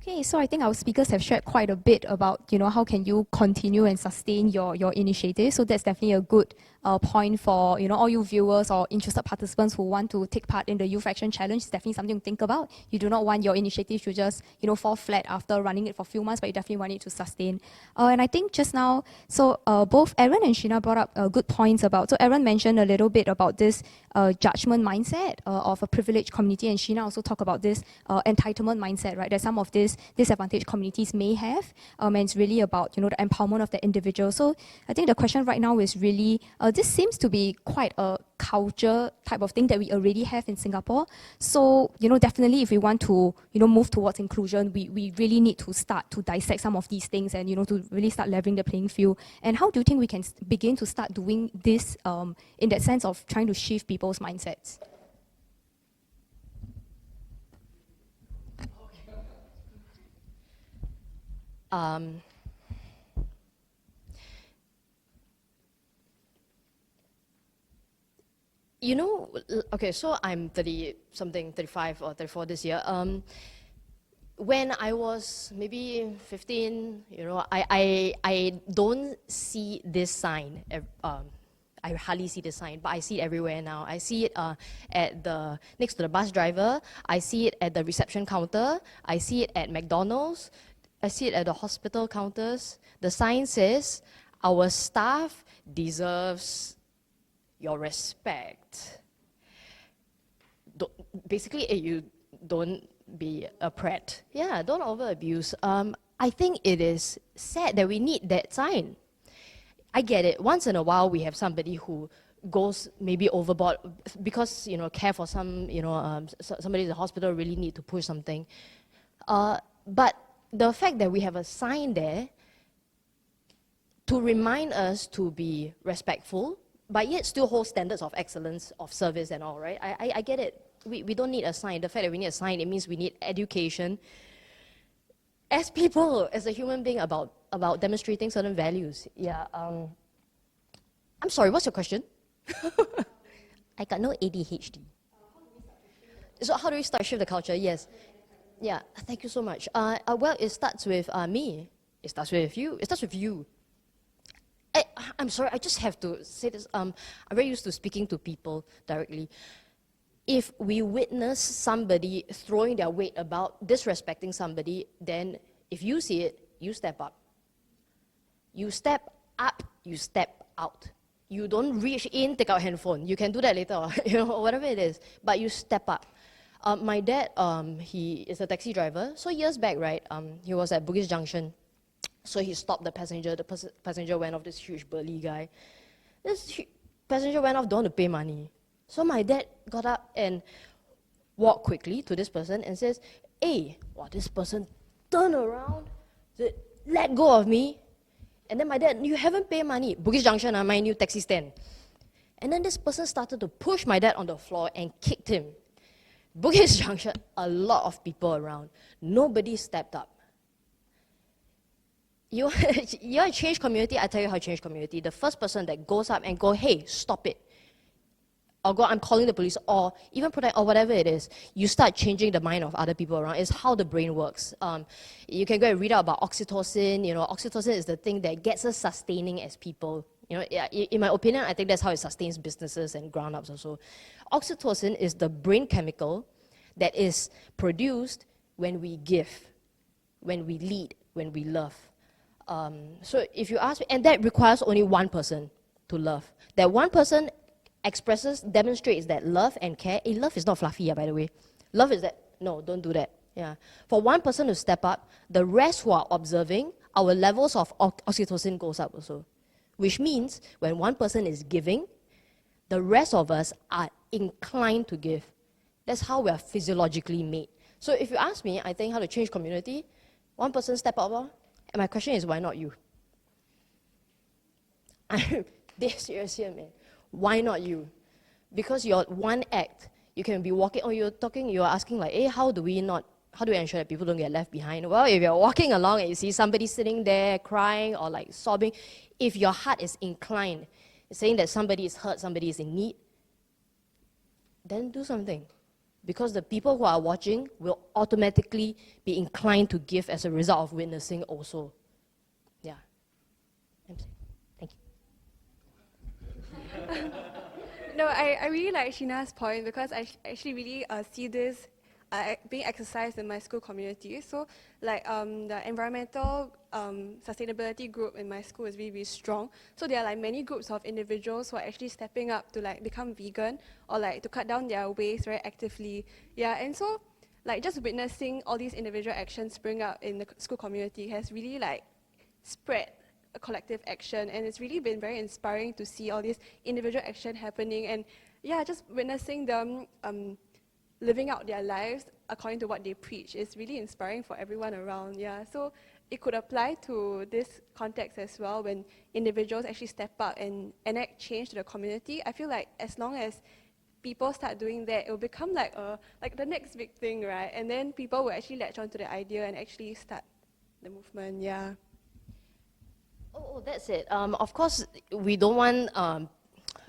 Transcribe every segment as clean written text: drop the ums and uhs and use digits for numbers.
Okay, so I think our speakers have shared quite a bit about, how can you continue and sustain your initiative. So that's definitely a good point for, all you viewers or interested participants who want to take part in the Youth Action Challenge. It's definitely something to think about. You do not want your initiative to just, fall flat after running it for a few months, but you definitely want it to sustain. And I think just now, so both Aaron and Sheena brought up good points about, so Aaron mentioned a little bit about this judgment mindset of a privileged community, and Sheena also talked about this entitlement mindset, right, that some of these disadvantaged communities may have, and it's really about, the empowerment of the individual. So I think the question right now is really, this seems to be quite a culture type of thing that we already have in Singapore. So, definitely if we want to, move towards inclusion, we really need to start to dissect some of these things and, to really start leveling the playing field. And how do you think we can begin to start doing this in that sense of trying to shift people's mindsets? Okay, so I'm 30-something, 35 or 34 this year. When I was maybe 15, I don't see this sign. I hardly see this sign, but I see it everywhere now. I see it next to the bus driver. I see it at the reception counter. I see it at McDonald's. I see it at the hospital counters. The sign says, "Our staff deserves your respect." Basically, you don't be a prat. Yeah, don't over abuse. I think it is sad that we need that sign. I get it. Once in a while, we have somebody who goes maybe overboard because, care for some, somebody in the hospital really need to push something. But the fact that we have a sign there to remind us to be respectful, but yet still hold standards of excellence, of service and all, right? I get it. We don't need a sign. The fact that we need a sign, it means we need education as people, as a human being about demonstrating certain values. Yeah. I'm sorry, what's your question? I got no ADHD. So how do we start shift the culture? Yes. Yeah, thank you so much. Well, it starts with me. It starts with you. It starts with you. I'm sorry, I just have to say this. I'm very used to speaking to people directly. If we witness somebody throwing their weight about, disrespecting somebody, then if you see it, you step up. You step up, you step out. You don't reach in, take out handphone. You can do that later, whatever it is. But you step up. My dad, he is a taxi driver. So years back, right, he was at Bugis Junction. So he stopped the passenger. The passenger went off, this huge burly guy. This passenger went off, don't want to pay money. So my dad got up and walked quickly to this person and says, "Hey," this person turned around, said, "Let go of me." And then my dad, "You haven't paid money." Bugis Junction, my new taxi stand. And then this person started to push my dad on the floor and kicked him. Bugis Junction, a lot of people around. Nobody stepped up. You want to change community? I tell you how to change community. The first person that goes up and go, "Hey, stop it." Or go, "I'm calling the police," or even protect, or whatever it is, you start changing the mind of other people around. It's how the brain works. You can go and read out about oxytocin. Oxytocin is the thing that gets us sustaining as people. In my opinion, I think that's how it sustains businesses and grown-ups also. Oxytocin is the brain chemical that is produced when we give, when we lead, when we love. So if you ask me, and that requires only one person to love. That one person demonstrates that love and care. Love is not fluffy, by the way. Love is that, no, don't do that. Yeah. For one person to step up, the rest who are observing, our levels of oxytocin goes up also. Which means when one person is giving, the rest of us are inclined to give. That's how we are physiologically made. So if you ask me, I think how to change community, one person step up, and my question is, why not you? I'm dead serious here, man. Why not you? Because your one act, you can be walking, you're asking like, hey, how do we ensure that people don't get left behind? Well, if you're walking along and you see somebody sitting there crying or like sobbing, if your heart is inclined, saying that somebody is hurt, somebody is in need, then do something. because the people who are watching will automatically be inclined to give as a result of witnessing also. Yeah. Thank you. No, I really like Sheena's point because I actually really see this being exercised in my school community. So like the environmental sustainability group in my school is really, really strong. So there are like many groups of individuals who are actually stepping up to like become vegan or like to cut down their waste very actively. Yeah, and so like just witnessing all these individual actions spring up in the school community has really like spread a collective action, and it's really been very inspiring to see all this individual action happening, and yeah, just witnessing them living out their lives according to what they preach is really inspiring for everyone around. Yeah, so it could apply to this context as well when individuals actually step up and enact change to the community. I feel like as long as people start doing that, it will become like the next big thing, right? And then people will actually latch onto the idea and actually start the movement. Yeah. Oh, that's it. Of course, we don't want,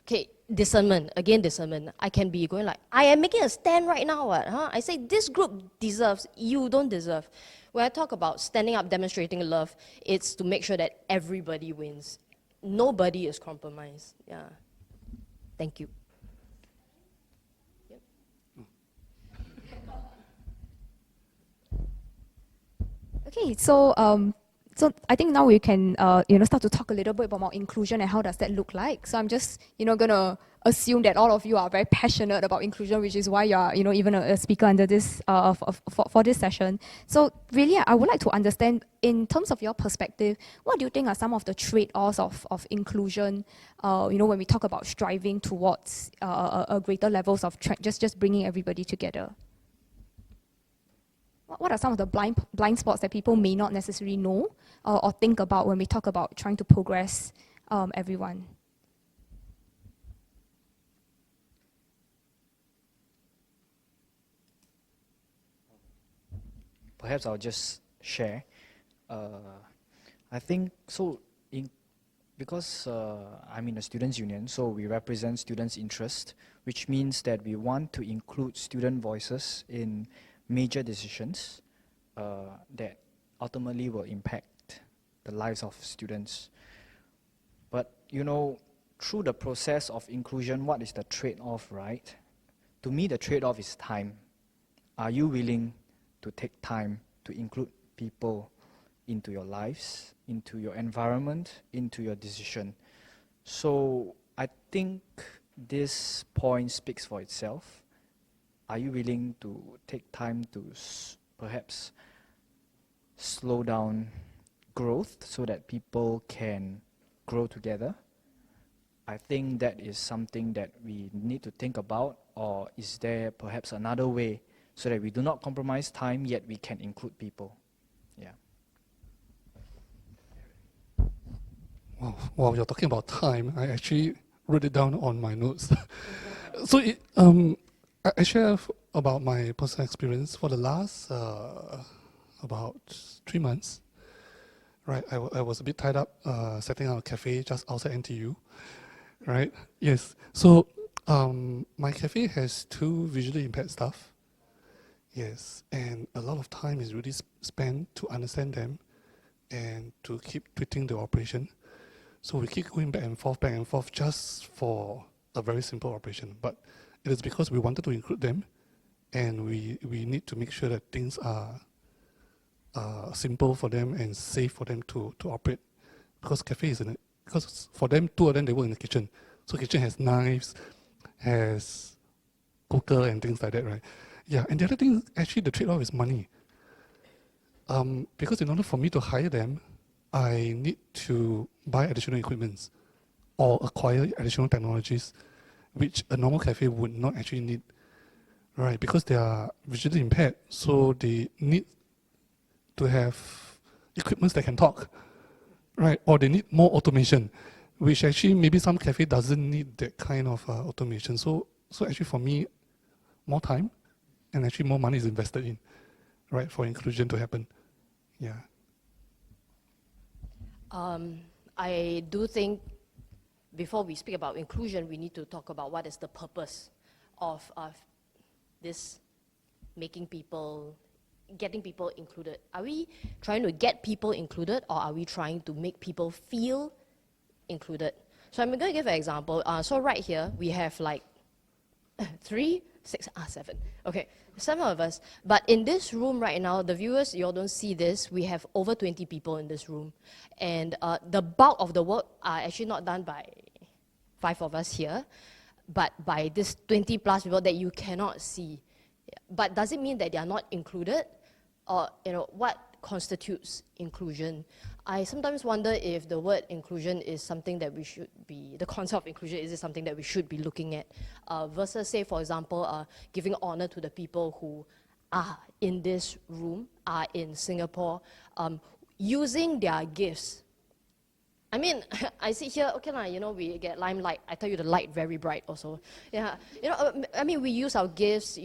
okay, discernment, again, discernment. I can be going like, I am making a stand right now, huh? I say this group deserves, you don't deserve. When I talk about standing up, demonstrating love, it's to make sure that everybody wins. Nobody is compromised, yeah. Thank you. Okay, so so I think now we can start to talk a little bit about inclusion and how does that look like. So I'm just gonna assume that all of you are very passionate about inclusion, which is why you are even a speaker under this for this session. So really, I would like to understand in terms of your perspective, what do you think are some of the trade-offs of inclusion? When we talk about striving towards a greater levels of just bringing everybody together. What are some of the blind spots that people may not necessarily know or think about when we talk about trying to progress everyone? Perhaps I'll just share. I think so. Because I'm in a students' union, so we represent students' interest, which means that we want to include student voices in major decisions that ultimately will impact the lives of students. But through the process of inclusion, what is the trade-off, right? To me, the trade-off is time. Are you willing to take time to include people into your lives, into your environment, into your decision? So I think this point speaks for itself. Are you willing to take time to perhaps slow down growth so that people can grow together? I think that is something that we need to think about. Or is there perhaps another way so that we do not compromise time, yet we can include people? Yeah. Wow, while you're talking about time, I actually wrote it down on my notes. So I share about my personal experience for the last about 3 months. Right, I was a bit tied up setting up a cafe just outside NTU. Right, yes. So my cafe has 2 visually impaired staff. Yes, and a lot of time is really spent to understand them and to keep tweaking the operation. So we keep going back and forth just for a very simple operation. But it is because we wanted to include them, and we need to make sure that things are simple for them and safe for them to operate. Because cafe is in it. Because for them, 2 of them, they work in the kitchen. So kitchen has knives, has cooker and things like that, right? Yeah, and the other thing, actually the trade-off is money. Because in order for me to hire them, I need to buy additional equipments or acquire additional technologies, which a normal cafe would not actually need, right? Because they are visually impaired, so they need to have equipments that can talk, right? Or they need more automation, which actually maybe some cafe doesn't need that kind of automation. So actually for me, more time and actually more money is invested in, right, for inclusion to happen. Yeah. I do think before we speak about inclusion, we need to talk about what is the purpose of this getting people included? Are we trying to get people included, or are we trying to make people feel included? So I'm going to give an example. So right here, we have like 7. Okay, 7 of us. But in this room right now, the viewers, you all don't see this, we have over 20 people in this room. And the bulk of the work are actually not done by 5 of us here, but by this 20 plus people that you cannot see. But does it mean that they are not included? Or, what constitutes inclusion? I sometimes wonder if the word inclusion is something that we should be, the concept of inclusion, is it something that we should be looking at? Versus, say, for example, giving honor to the people who are in this room, are in Singapore, using their gifts. I mean, I sit here, okay, we get limelight. I tell you, the light very bright also. Yeah, I mean, we use our gifts,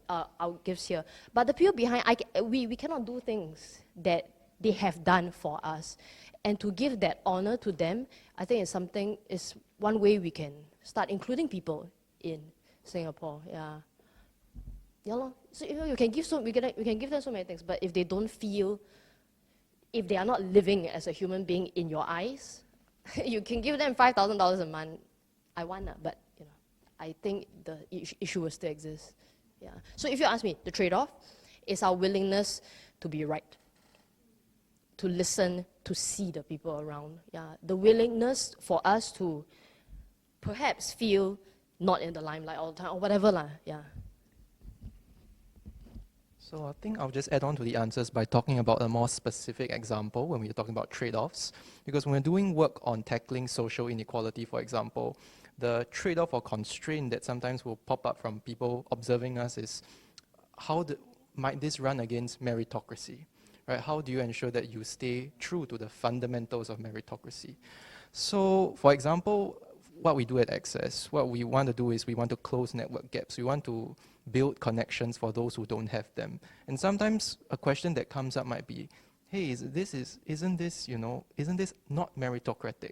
our gifts here. But the people behind, we cannot do things that they have done for us. And to give that honor to them, I think is one way we can start including people in Singapore. Yeah. So we can give them so many things, but if they don't feel, if they are not living as a human being in your eyes, you can give them $5,000 a month. I want that, but I think the issue will still exist. Yeah. So if you ask me, the trade-off is our willingness to be right, to listen, to see the people around. Yeah. The willingness for us to perhaps feel not in the limelight all the time or whatever lah. Yeah. So I think I'll just add on to the answers by talking about a more specific example when we're talking about trade-offs. Because when we're doing work on tackling social inequality, for example, the trade-off or constraint that sometimes will pop up from people observing us is might this run against meritocracy? Right? How do you ensure that you stay true to the fundamentals of meritocracy? So, for example, what we do at Access, what we want to do is we want to close network gaps. We want to build connections for those who don't have them. And sometimes a question that comes up might be, hey, isn't this not meritocratic?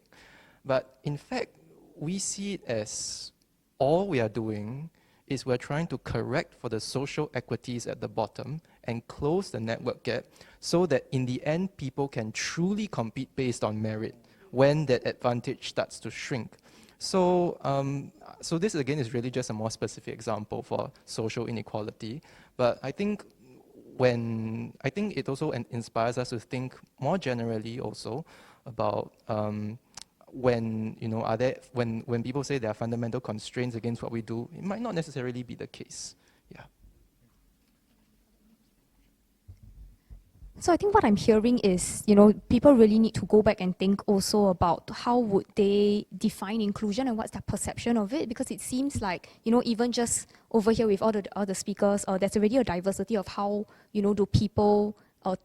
But in fact, we see it as all we are doing is we're trying to correct for the social equities at the bottom and close the network gap so that in the end, people can truly compete based on merit when that advantage starts to shrink. So, so this again is really just a more specific example for social inequality. But I think it also inspires us to think more generally also about when people say there are fundamental constraints against what we do, it might not necessarily be the case. Yeah. So I think what I'm hearing is, people really need to go back and think also about how would they define inclusion and what's their perception of it, because it seems like, even just over here with all the speakers, there's already a diversity of how, do people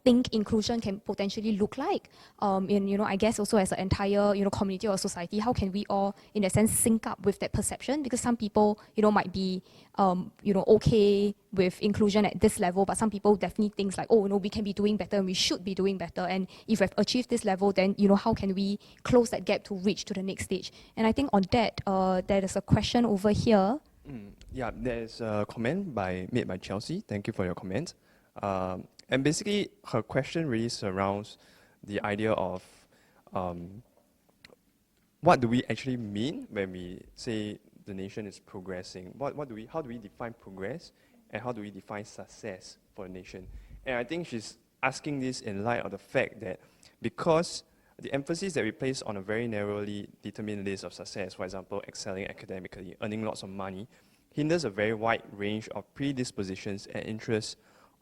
think inclusion can potentially look like. I guess also as an entire, community or society, how can we all, in a sense, sync up with that perception? Because some people, might be, okay with inclusion at this level, but some people definitely think like, oh, no, we can be doing better and we should be doing better. And if we've achieved this level, then, how can we close that gap to reach to the next stage? And I think on that, there is a question over here. Yeah, there's a comment made by Chelsea. Thank you for your comment. And basically, her question really surrounds the idea of what do we actually mean when we say the nation is progressing? How do we define progress, and how do we define success for a nation? And I think she's asking this in light of the fact that because the emphasis that we place on a very narrowly determined list of success, for example, excelling academically, earning lots of money, hinders a very wide range of predispositions and interests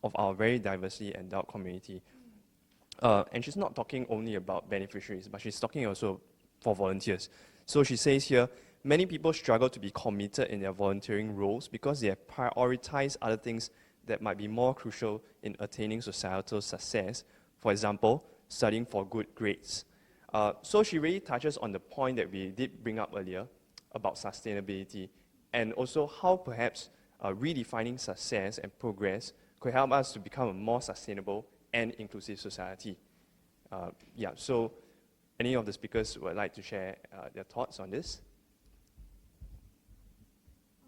of our very diversely endowed community. And she's not talking only about beneficiaries, but she's talking also for volunteers. So she says here, many people struggle to be committed in their volunteering roles because they have prioritized other things that might be more crucial in attaining societal success. For example, studying for good grades. So she really touches on the point that we did bring up earlier about sustainability, and also how perhaps redefining success and progress could help us to become a more sustainable and inclusive society. Yeah, so any of the speakers would like to share their thoughts on this?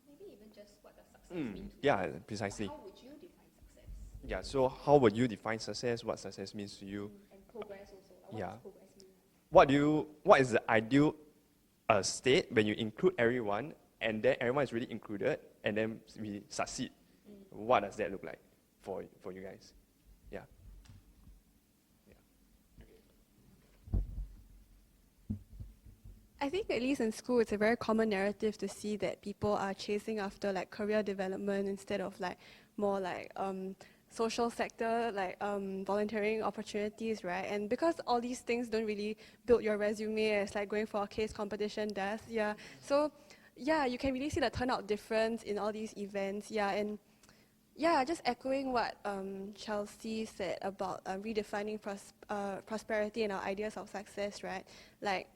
Maybe even just what does success mean to you. Yeah, precisely. How would you define success? Yeah, so how would you define success? What success means to you? And progress also. What Yeah. does progress mean? What is the ideal state when you include everyone and then everyone is really included and then we succeed? What does that look like for you guys? Yeah. I think at least in school, it's a very common narrative to see that people are chasing after like career development instead of like more like social sector, like volunteering opportunities, right? And because all these things don't really build your resume as like going for a case competition does, yeah. So yeah, you can really see the turnout difference in all these events, yeah. And yeah, just echoing what Chelsea said about redefining prosperity and our ideas of success, right? Like,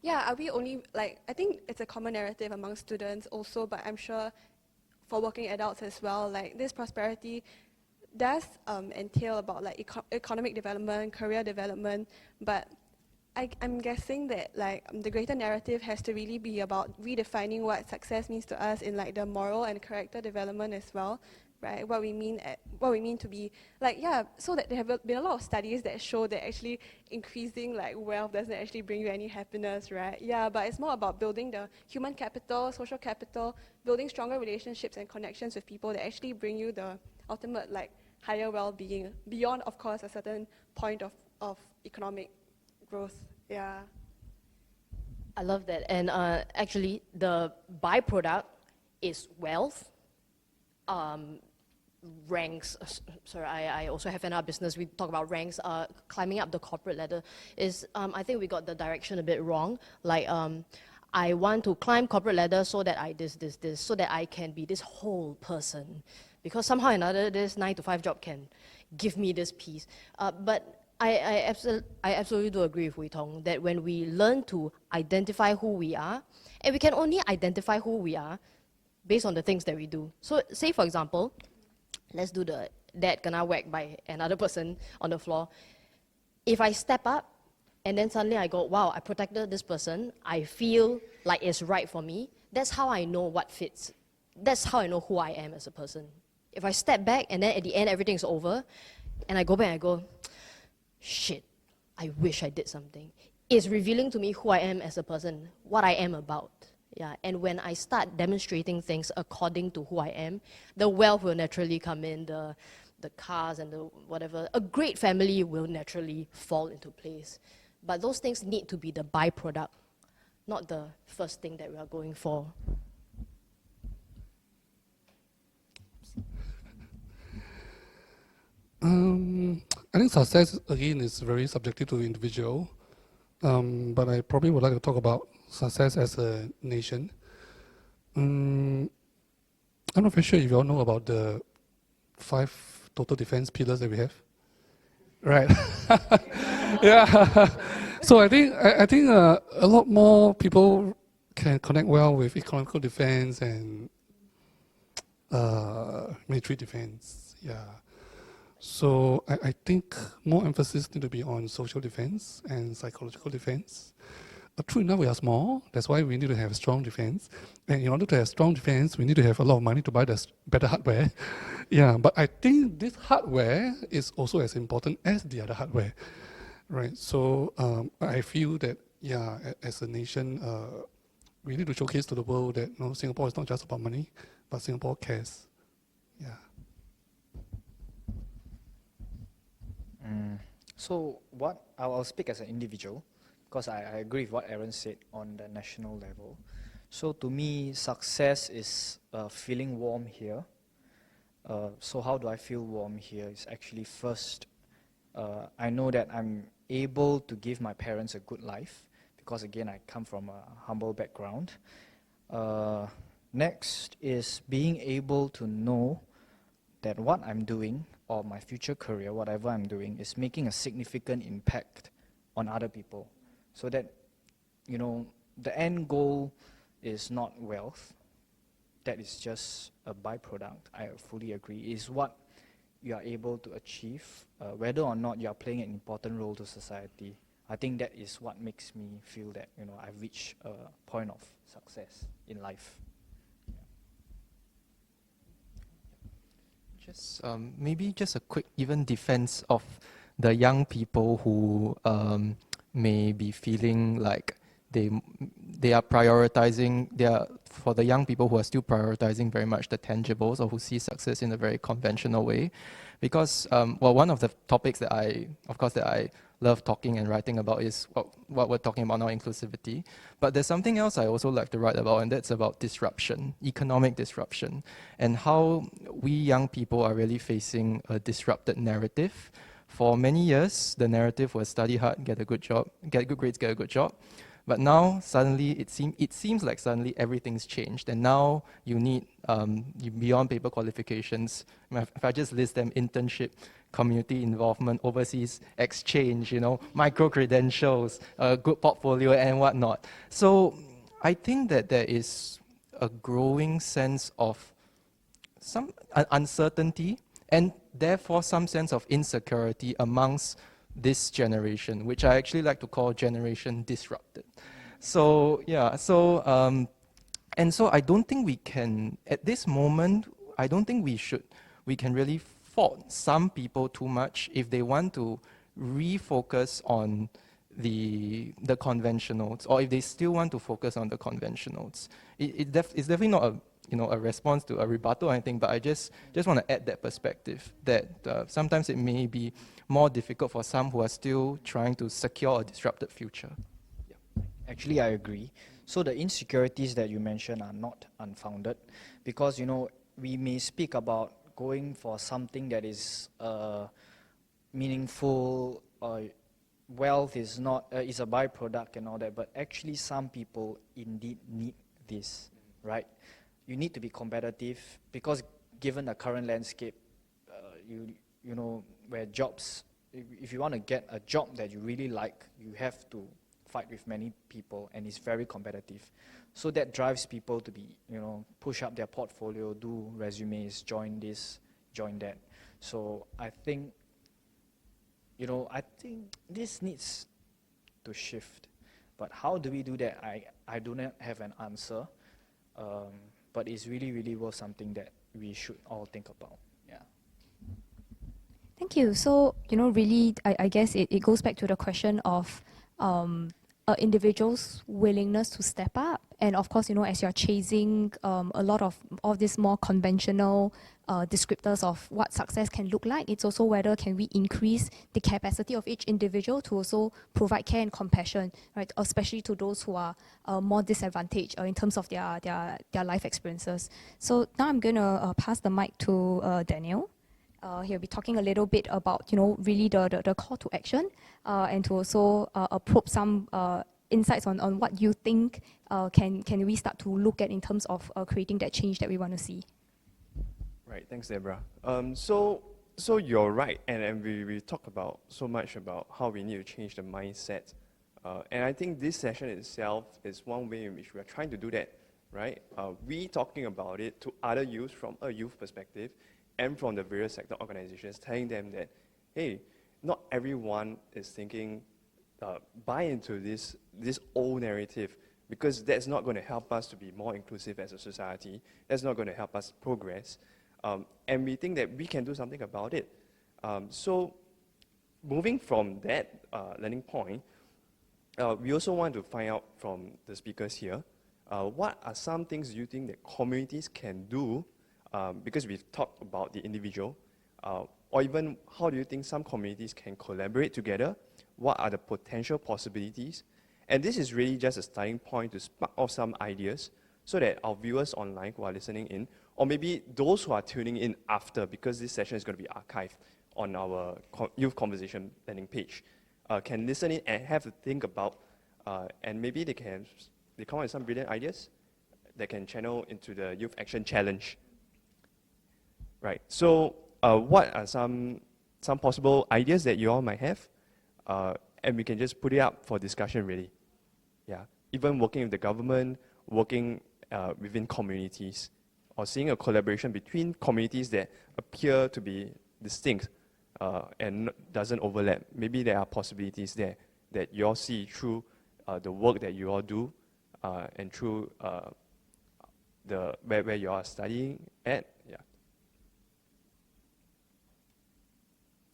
yeah, are we only, like, I think it's a common narrative among students also, but I'm sure for working adults as well, like, this prosperity does entail about, like, economic development, career development, but I'm guessing that, like, the greater narrative has to really be about redefining what success means to us in, like, the moral and character development as well, right? What we mean to be, like, yeah, so that there have been a lot of studies that show that actually increasing, like, wealth doesn't actually bring you any happiness, right? Yeah, but it's more about building the human capital, social capital, building stronger relationships and connections with people that actually bring you the ultimate, like, higher well-being, beyond, of course, a certain point of economic growth. Yeah. I love that. And actually, the byproduct is wealth, ranks. Sorry, I also have another business. We talk about ranks. Climbing up the corporate ladder is, I think we got the direction a bit wrong. Like, I want to climb corporate ladder so that so that I can be this whole person. Because somehow or another, this 9-to-5 job can give me this peace. But I absolutely do agree with Wei Tong that when we learn to identify who we are, and we can only identify who we are based on the things that we do. So say, for example, let's do the dad kena whacked by another person on the floor. If I step up and then suddenly I go, wow, I protected this person, I feel like it's right for me, that's how I know what fits. That's how I know who I am as a person. If I step back and then at the end everything's over, and I go back and I go, shit, I wish I did something. It's revealing to me who I am as a person, what I am about. Yeah, and when I start demonstrating things according to who I am, the wealth will naturally come in, the cars and the whatever. A great family will naturally fall into place. But those things need to be the byproduct, not the first thing that we are going for. I think success, again, is very subjective to the individual. But I probably would like to talk about success as a nation. I'm not very sure if you all know about the 5 total defense pillars that we have. Right. Yeah. So I think a lot more people can connect well with economical defense and military defense. Yeah. So I think more emphasis need to be on social defense and psychological defense. But true enough, we are small. That's why we need to have strong defense. And in order to have strong defense, we need to have a lot of money to buy the better hardware. Yeah, but I think this hardware is also as important as the other hardware, right? So I feel that, yeah, as a nation, we need to showcase to the world that Singapore is not just about money, but Singapore cares. Yeah. So I'll speak as an individual, because I agree with what Aaron said on the national level. So to me, success is feeling warm here. So how do I feel warm here? It's actually first, I know that I'm able to give my parents a good life, because again, I come from a humble background. Next is being able to know that what I'm doing, or my future career, whatever I'm doing, is making a significant impact on other people. So that, the end goal is not wealth. That is just a byproduct. I fully agree. Is what you are able to achieve, whether or not you are playing an important role to society. I think that is what makes me feel that, I've reached a point of success in life. Just maybe just a quick even defense of the young people who may be feeling like they are prioritizing, for the young people who are still prioritizing very much the tangibles or who see success in a very conventional way. Because, well, one of the topics that I love talking and writing about is what we're talking about now, inclusivity. But there's something else I also like to write about, and that's about disruption, economic disruption, and how we young people are really facing a disrupted narrative. For many years, the narrative was study hard, get a good job, get good grades, get a good job. But now suddenly it seems like suddenly everything's changed, and now you need beyond paper qualifications. If I just list them: internship, community involvement, overseas exchange, micro credentials, a good portfolio, and whatnot. So I think that there is a growing sense of some uncertainty, and therefore some sense of insecurity amongst this generation, which I actually like to call generation disrupted. So yeah, and so I don't think we can, at this moment, I don't think we can really fault some people too much if they want to refocus on the conventionals, or if they still want to focus on the conventionals. It's definitely not a response to a rebuttal or anything, but I just want to add that perspective that sometimes it may be more difficult for some who are still trying to secure a disrupted future. Actually, I agree. So the insecurities that you mentioned are not unfounded, because we may speak about going for something that is meaningful. Wealth is not is a byproduct and all that, but actually some people indeed need this, right? You need to be competitive, because given the current landscape, where jobs, if you want to get a job that you really like, you have to fight with many people, and it's very competitive. So that drives people to be, push up their portfolio, do resumes, join this, join that. So I think this needs to shift. But how do we do that? I do not have an answer. But it's really, really worth something that we should all think about. Yeah. Thank you. So, really, I guess it goes back to the question of individuals' willingness to step up. And of course, as you're chasing a lot of this more conventional descriptors of what success can look like, it's also whether can we increase the capacity of each individual to also provide care and compassion, right? Especially to those who are more disadvantaged in terms of their life experiences. So now I'm going to pass the mic to Daniel. He'll be talking a little bit about, really the call to action, and to also probe some insights on what you think can we start to look at in terms of creating that change that we want to see. Right, thanks, Deborah. So you're right, and we talk about so much about how we need to change the mindset. And I think this session itself is one way in which we are trying to do that, right? We talking about it to other youth from a youth perspective, and from the various sector organizations, telling them that, hey, not everyone is thinking, buy into this old narrative, because that's not going to help us to be more inclusive as a society. That's not going to help us progress. And we think that we can do something about it. So moving from that learning point, we also want to find out from the speakers here, what are some things you think that communities can do, because we've talked about the individual, or even how do you think some communities can collaborate together? What are the potential possibilities? And this is really just a starting point to spark off some ideas so that our viewers online who are listening in, or maybe those who are tuning in after, because this session is going to be archived on our youth conversation landing page, can listen in and have to think about, and maybe they come up with some brilliant ideas that can channel into the Youth Action Challenge. Right, so what are some possible ideas that you all might have? And we can just put it up for discussion, really. Yeah, even working with the government, working within communities, or seeing a collaboration between communities that appear to be distinct and doesn't overlap. Maybe there are possibilities there that you all see through the work that you all do, and through where you are studying at. Yeah.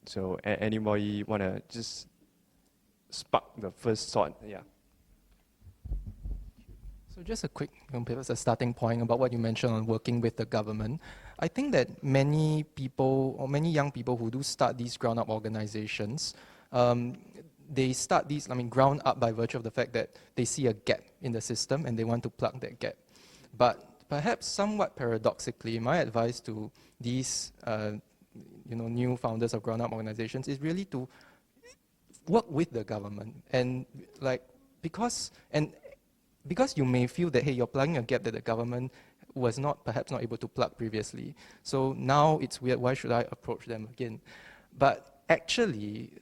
So anybody want to just spark the first thought? Yeah. So just a quick, perhaps a starting point about what you mentioned on working with the government. I think that many people or many young people who do start these ground-up organizations, they start these, ground up by virtue of the fact that they see a gap in the system and they want to plug that gap. But perhaps somewhat paradoxically, my advice to these new founders of ground-up organizations is really to work with the government and because you may feel that, hey, you're plugging a gap that the government was perhaps not able to plug previously. So now it's weird, why should I approach them again? But actually,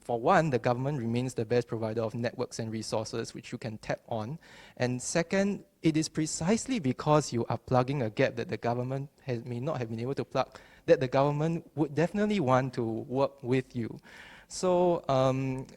for one, the government remains the best provider of networks and resources which you can tap on. And second, it is precisely because you are plugging a gap that the government may not have been able to plug that the government would definitely want to work with you. So, and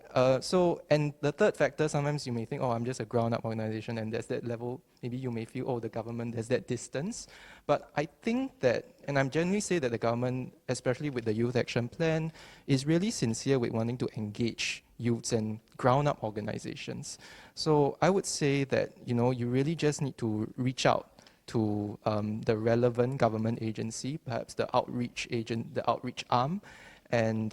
the third factor, sometimes you may think, oh, I'm just a ground-up organization, and there's that level, maybe you may feel, oh, the government, there's that distance. But I think that, and I'm generally say that the government, especially with the Youth Action Plan, is really sincere with wanting to engage youths and ground-up organizations. So I would say that, you really just need to reach out to the relevant government agency, perhaps the outreach agent, the outreach arm, and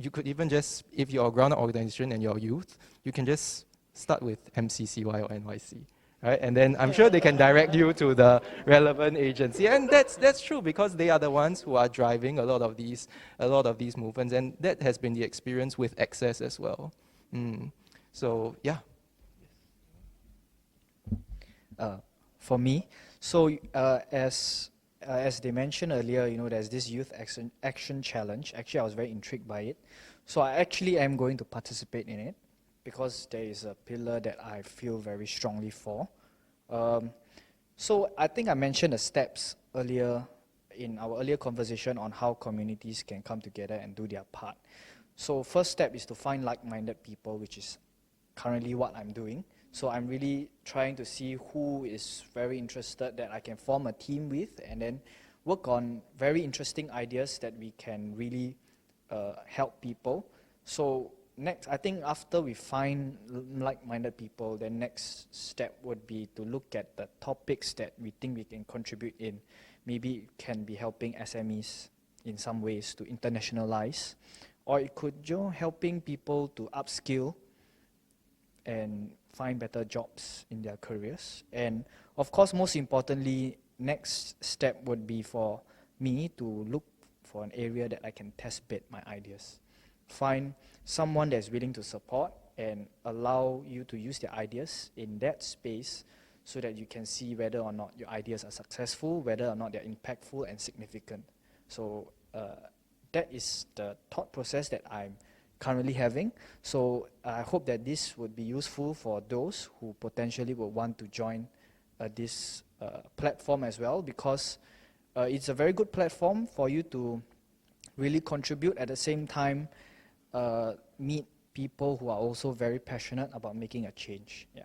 you could even just, if you're a ground-up organization and you're youth, you can just start with MCCY or NYC, right? And then I'm sure they can direct you to the relevant agency. And that's true, because they are the ones who are driving a lot of these movements, and that has been the experience with Access as well. So yeah. For me, so as they mentioned earlier, there's this youth action challenge. Actually, I was very intrigued by it. So I actually am going to participate in it because there is a pillar that I feel very strongly for. So I think I mentioned the steps earlier in our earlier conversation on how communities can come together and do their part. So first step is to find like-minded people, which is currently what I'm doing. So I'm really trying to see who is very interested that I can form a team with, and then work on very interesting ideas that we can really help people. So next, I think after we find like-minded people, the next step would be to look at the topics that we think we can contribute in. Maybe it can be helping SMEs in some ways to internationalize, or it could helping people to upskill and find better jobs in their careers. And of course, most importantly, next step would be for me to look for an area that I can test bed my ideas. Find someone that's willing to support and allow you to use their ideas in that space so that you can see whether or not your ideas are successful, whether or not they're impactful and significant. So that is the thought process that I'm currently having. So I hope that this would be useful for those who potentially would want to join this platform as well, because it's a very good platform for you to really contribute, at the same time meet people who are also very passionate about making a change. Yeah.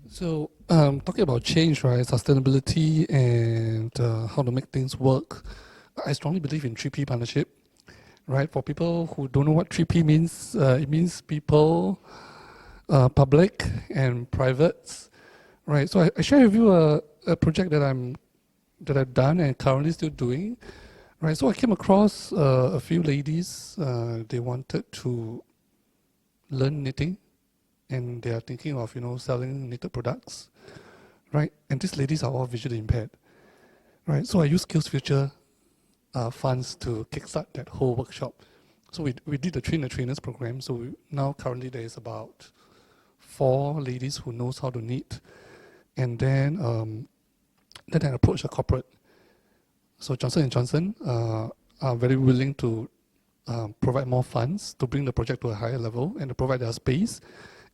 So, talking about change, right, sustainability and how to make things work, I strongly believe in 3P partnership, right? For people who don't know what 3P means, it means people, public, and private, right? So I share with you a project that I've done and currently still doing, right? So I came across a few ladies. They wanted to learn knitting, and they are thinking of selling knitted products, right? And these ladies are all visually impaired, right? So I use SkillsFuture funds to kickstart that whole workshop. So we did the Train the Trainers program. So now currently there is about 4 ladies who knows how to knit, and then I approached a corporate. So Johnson & Johnson are very willing to provide more funds to bring the project to a higher level and to provide their space,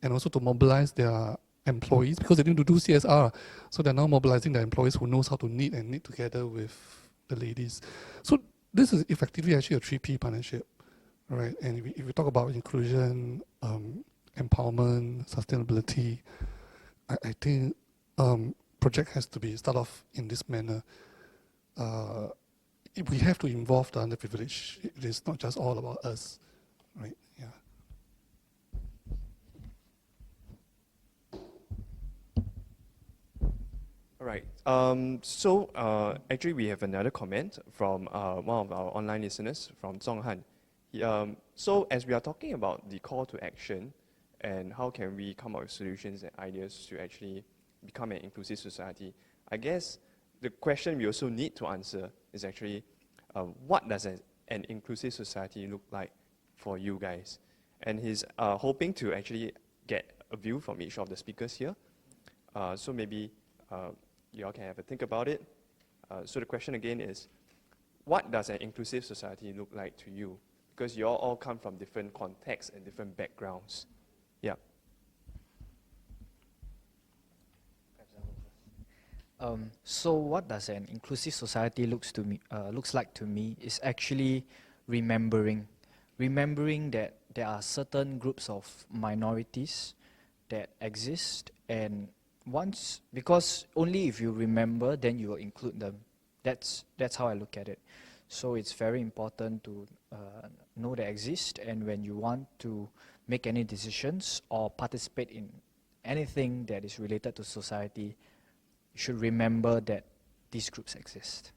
and also to mobilize their employees, because they need to do CSR. So they're now mobilizing their employees who knows how to knit and knit together with the ladies. So this is effectively actually a 3P partnership, right? And if we talk about inclusion, empowerment, sustainability, I think project has to be start off in this manner. We have to involve the underprivileged. It is not just all about us, right? Yeah. All right. Actually, we have another comment from one of our online listeners from Zhonghan. So as we are talking about the call to action and how can we come up with solutions and ideas to actually become an inclusive society, I guess the question we also need to answer is actually, what does an inclusive society look like for you guys? And he's hoping to actually get a view from each of the speakers here. So maybe you all can have a think about it. So the question again is, what does an inclusive society look like to you? Because you all come from different contexts and different backgrounds. Yeah. So what does an inclusive society looks like to me is actually remembering that there are certain groups of minorities that exist, and because only if you remember, then you will include them. That's how I look at it. So it's very important to know they exist, and when you want to make any decisions or participate in anything that is related to society, you should remember that these groups exist.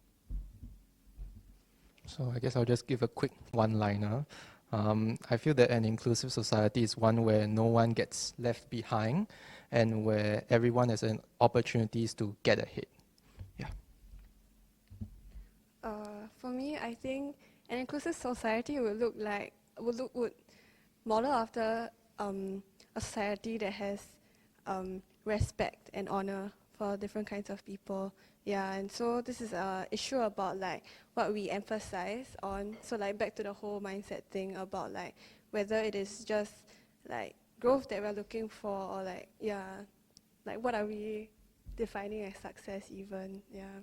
So I guess I'll just give a quick one-liner. I feel that an inclusive society is one where no one gets left behind and where everyone has an opportunities to get ahead. Yeah. For me, I think an inclusive society would model after a society that has respect and honor for different kinds of people. Yeah, and so this is an issue about like what we emphasize on. So like back to the whole mindset thing about like whether it is just like growth that we're looking for, or like like what are we defining as success even? Yeah.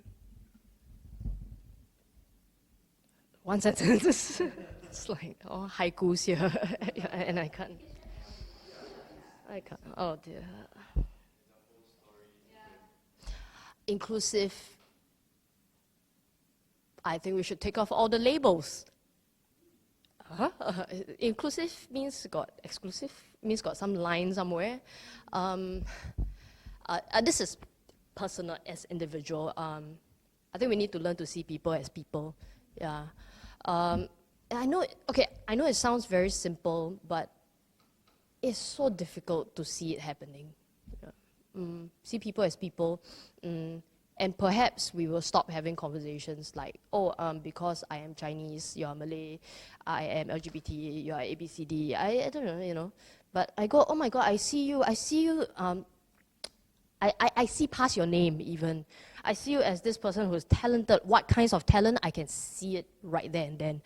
One sentence. It's like haikus here, and I can't. Oh dear. Inclusive. I think we should take off all the labels. Inclusive means got exclusive, means got some line somewhere. This is personal as individual. I think we need to learn to see people as people. Yeah. I know it sounds very simple, but it's so difficult to see it happening. See people as people, and perhaps we will stop having conversations like, because I am Chinese, you are Malay, I am LGBT, you are ABCD, I don't know, but I go, oh my God, I see you, I see past your name even. I see you as this person who's talented. What kinds of talent? I can see it right there and then.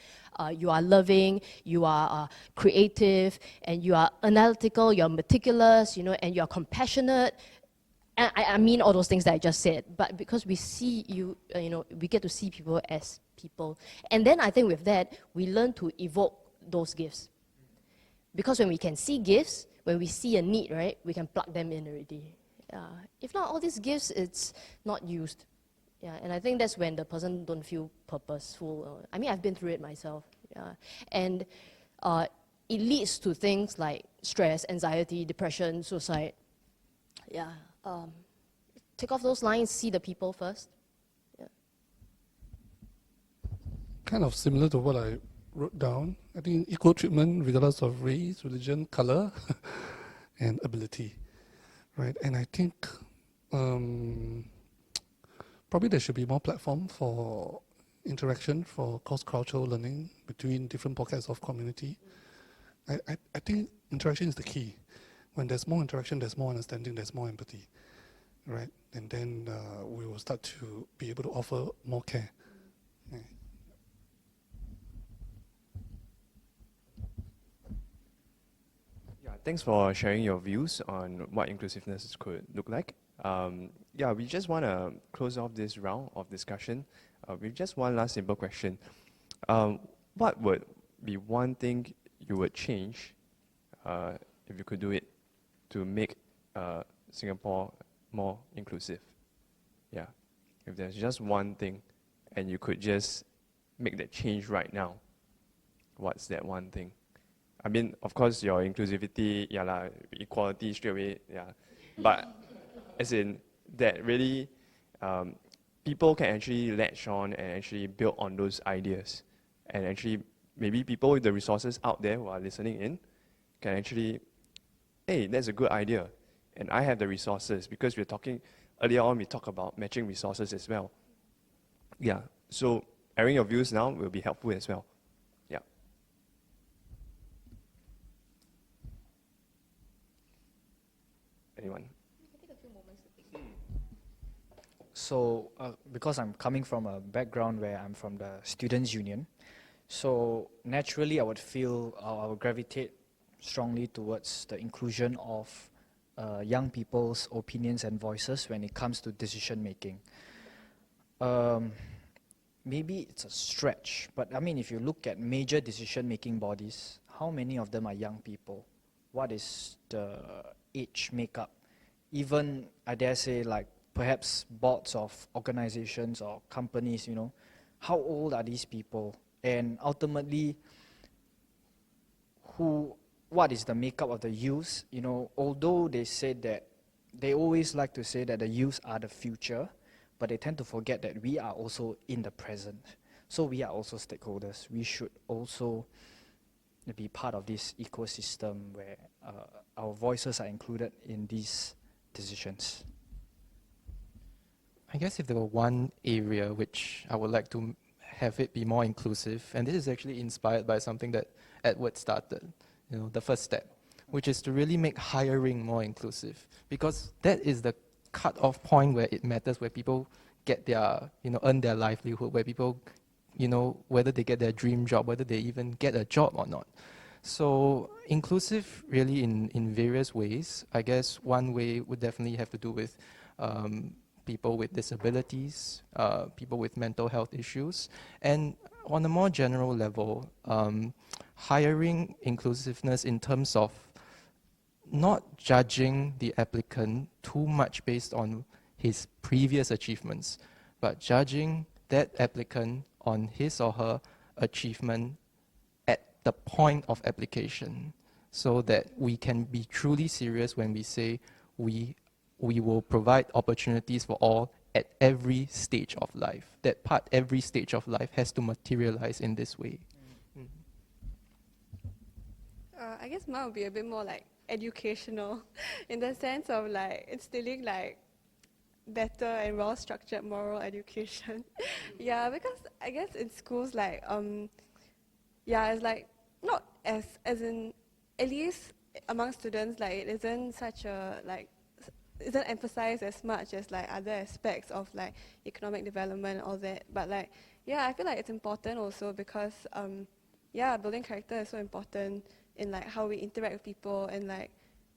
You are loving, you are creative, and you are analytical, you're meticulous, and you're compassionate. And I mean all those things that I just said, but because we see you, we get to see people as people. And then I think with that, we learn to evoke those gifts. Because when we can see gifts, when we see a need, right, we can plug them in already. If not, all these gifts, it's not used. Yeah, and I think that's when the person don't feel purposeful. I mean, I've been through it myself. Yeah. And it leads to things like stress, anxiety, depression, suicide. Yeah. Take off those lines, see the people first. Yeah. Kind of similar to what I wrote down. I think equal treatment regardless of race, religion, color, and ability. Right, and I think probably there should be more platform for interaction, for cross-cultural learning between different pockets of community. I think interaction is the key. When there's more interaction, there's more understanding, there's more empathy, right? And then we will start to be able to offer more care. Yeah. Thanks for sharing your views on what inclusiveness could look like. We just want to close off this round of discussion with just one last simple question. What would be one thing you would change if you could do it to make Singapore more inclusive? Yeah. If there's just one thing and you could just make that change right now, what's that one thing? I mean, of course, your inclusivity, yeah, lah, equality straight away, yeah. But as in that really, people can actually latch on and actually build on those ideas. And actually, maybe people with the resources out there who are listening in can actually, hey, that's a good idea. And I have the resources, because we're talking, earlier on we talked about matching resources as well. Yeah, so airing your views now will be helpful as well. Yeah. Anyone? So, because I'm coming from a background where I'm from the Students Union, so naturally I would feel, I would gravitate strongly towards the inclusion of young people's opinions and voices when it comes to decision making. Maybe it's a stretch, but I mean, if you look at major decision making bodies, how many of them are young people? What is the age makeup? Even, I dare say, like perhaps boards of organizations or companies, you know, how old are these people? And ultimately, what is the makeup of the youth? You know, although they said that, they always like to say that the youth are the future, but they tend to forget that we are also in the present. So we are also stakeholders. We should also be part of this ecosystem where our voices are included in these decisions. I guess if there were one area which I would like to have it be more inclusive, and this is actually inspired by something that Edward started, you know, the first step, which is to really make hiring more inclusive, because that is the cut-off point where it matters, where people get their, you know, earn their livelihood, where people, you know, whether they get their dream job, whether they even get a job or not. So inclusive really in various ways. I guess one way would definitely have to do with people with disabilities, people with mental health issues, and on a more general level, hiring inclusiveness in terms of not judging the applicant too much based on his previous achievements, but judging that applicant on his or her achievement at the point of application, so that we can be truly serious when we say we will provide opportunities for all at every stage of life. That part, every stage of life, has to materialize in this way. I guess mine would be a bit more like educational in the sense of like instilling like better and well-structured moral education. Yeah, because I guess in schools like yeah, it's like not as in, at least among students, like it isn't such a like isn't emphasized as much as like other aspects of like economic development, all that. But like, yeah, I feel like it's important also because yeah, building character is so important in like how we interact with people and like,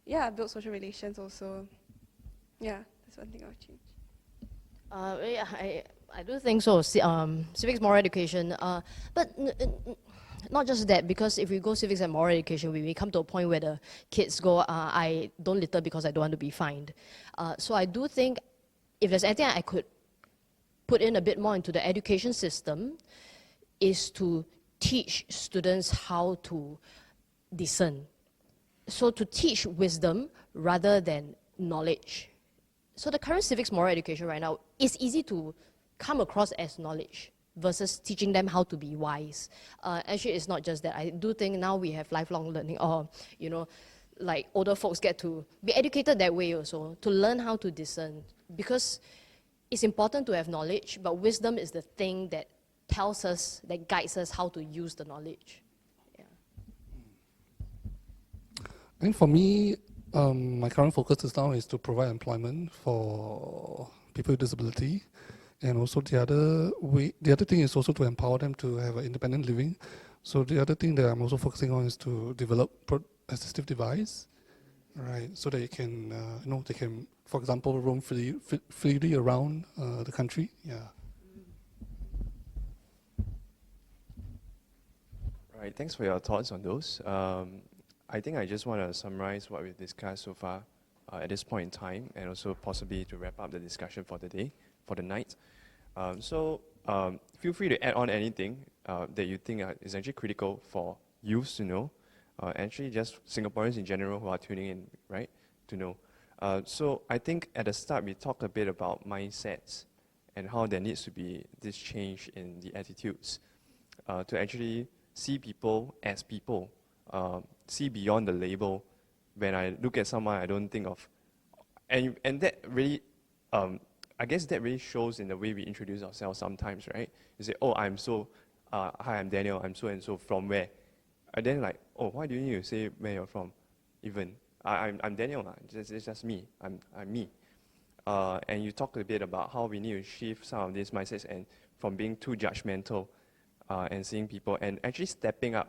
yeah, build social relations also. Yeah, that's one thing I would change. Yeah, I do think so. Civics, moral education, but not just that, because if we go civics and moral education, we may come to a point where the kids go, I don't litter because I don't want to be fined. So I do think if there's anything I could put in a bit more into the education system, is to teach students how to discern. So to teach wisdom rather than knowledge. So the current civics moral education right now is easy to come across as knowledge versus teaching them how to be wise. Actually, it's not just that. I do think now we have lifelong learning, or, you know, like older folks get to be educated that way also, to learn how to discern. Because it's important to have knowledge, but wisdom is the thing that tells us, that guides us how to use the knowledge. Yeah. I think for me, my current focus is now is to provide employment for people with disability, and also the other thing is also to empower them to have an independent living. So the other thing that I'm also focusing on is to develop assistive device, right? So that you can, you know, they can, for example, roam freely around the country. Yeah. Right, thanks for your thoughts on those. I think I just want to summarize what we've discussed so far. at this point in time, and also possibly to wrap up the discussion for the day, for the night. Feel free to add on anything that you think is actually critical for youth to know, actually just Singaporeans in general who are tuning in, right, to know. So I think at the start we talked a bit about mindsets and how there needs to be this change in the attitudes to actually see people as people, see beyond the label. When I look at someone, I don't think of, and that really, I guess that really shows in the way we introduce ourselves sometimes, right? You say, oh, I'm so, hi, I'm Daniel, I'm so and so, from where? And then like, oh, why do you need to say where you're from? Even, I'm Daniel, it's just me, I'm me. And you talked a bit about how we need to shift some of these mindsets and from being too judgmental and seeing people and actually stepping up.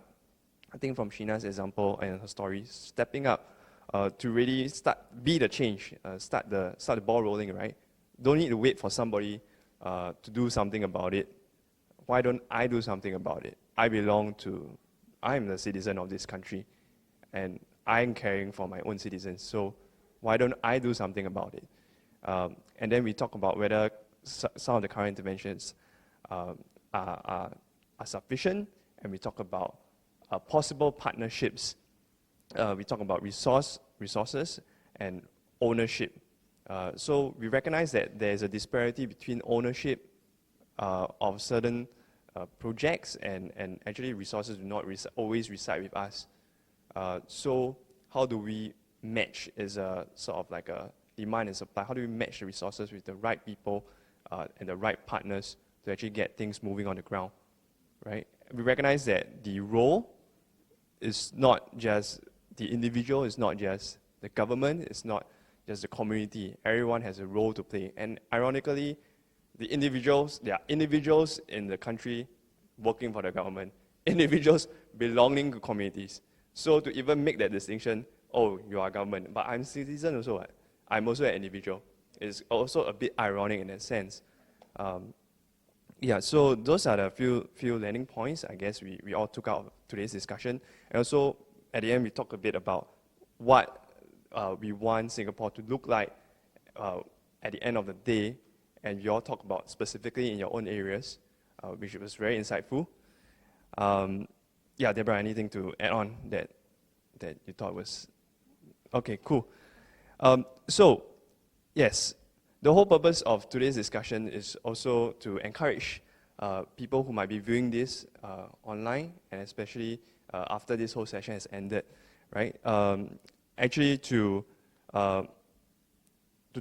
I think from Sheena's example and her story, stepping up to really be the change, start the ball rolling, right? Don't need to wait for somebody to do something about it. Why don't I do something about it? I'm the citizen of this country, and I'm caring for my own citizens, so why don't I do something about it? And then we talk about whether some of the current interventions are sufficient, and we talk about possible partnerships. We talk about resources and ownership. So we recognize that there's a disparity between ownership of certain projects and actually resources do not always reside with us. So how do we match is a sort of like a demand and supply. How do we match the resources with the right people and the right partners to actually get things moving on the ground, right? We recognize that the role is not just the individual, it's not just the government, it's not just the community. Everyone has a role to play. And ironically, there are individuals in the country working for the government, individuals belonging to communities. So to even make that distinction, oh, you are government, but I'm a citizen also, right? I'm also an individual. It's also a bit ironic in that sense. Yeah, so those are the few landing points I guess we all took out of today's discussion. And also, at the end, we talked a bit about what we want Singapore to look like at the end of the day, and you all talk about specifically in your own areas, which was very insightful. Yeah, Deborah, anything to add on that you thought was... Okay, cool. So, yes, the whole purpose of today's discussion is also to encourage people who might be viewing this online, and especially after this whole session has ended, right? Actually to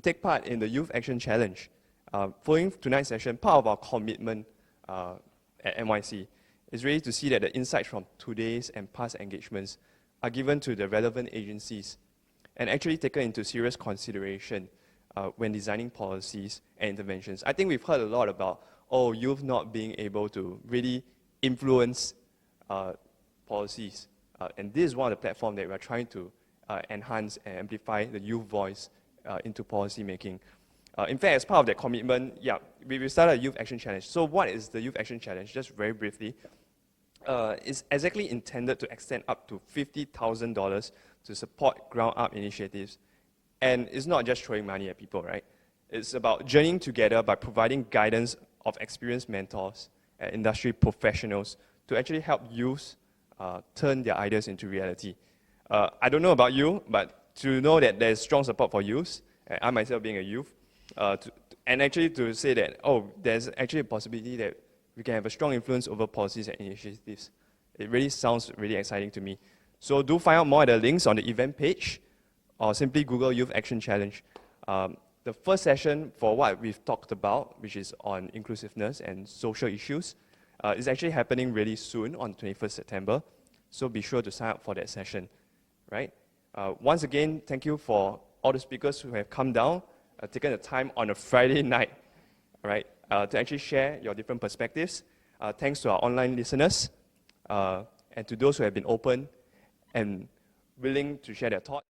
take part in the Youth Action Challenge. Following tonight's session, part of our commitment at NYC is really to see that the insights from today's and past engagements are given to the relevant agencies and actually taken into serious consideration when designing policies and interventions. I think we've heard a lot about, youth not being able to really influence policies. And this is one of the platforms that we're trying to enhance and amplify the youth voice into policy making. In fact, as part of that commitment, we started a Youth Action Challenge. So what is the Youth Action Challenge? Just very briefly, it's exactly intended to extend up to $50,000 to support ground-up initiatives. And it's not just throwing money at people, right? It's about journeying together by providing guidance of experienced mentors and industry professionals to actually help youth turn their ideas into reality. I don't know about you, but to know that there's strong support for youth, I myself being a youth, and actually to say that, there's actually a possibility that we can have a strong influence over policies and initiatives. It really sounds really exciting to me. So do find out more at the links on the event page, or simply Google Youth Action Challenge. The first session for what we've talked about, which is on inclusiveness and social issues, is actually happening really soon on 21st September. So be sure to sign up for that session, right? Once again, thank you for all the speakers who have come down, taken the time on a Friday night, right, to actually share your different perspectives. Thanks to our online listeners, and to those who have been open and willing to share their thoughts.